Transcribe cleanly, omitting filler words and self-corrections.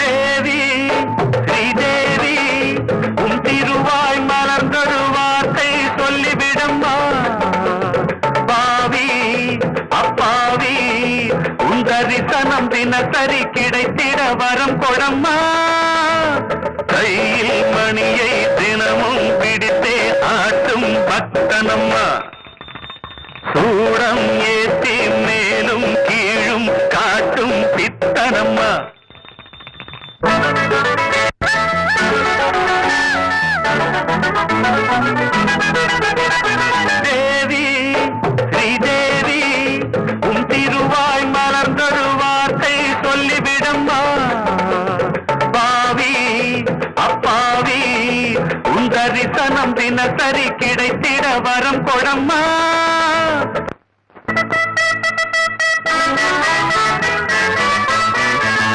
தேவி ஸ்ரீதேவி உன் திருவாய் மலர்ந்தொரு வார்த்தை சொல்லிவிடம்மா. பாவி அப்பாவி உன் தரிசனம் தினசரி கிடைத்திட வரம் கொடம்மா. கையில் மணியை தினமும் பிடித்தே ஆட்டும் பக்தனம்மா. சூடம் ஏற்றி மேலும் கீழும் காட்டும் பித்தனம்மா. தேவி ஸ்ரீதேவி உன் திருவாய் மலர்ந்தொரு வார்த்தை சொல்லிவிடம்மா. பாவி அப்பாவி உன் தரிசனம் தினசரி கிடைத்திட வரம் கொடம்மா.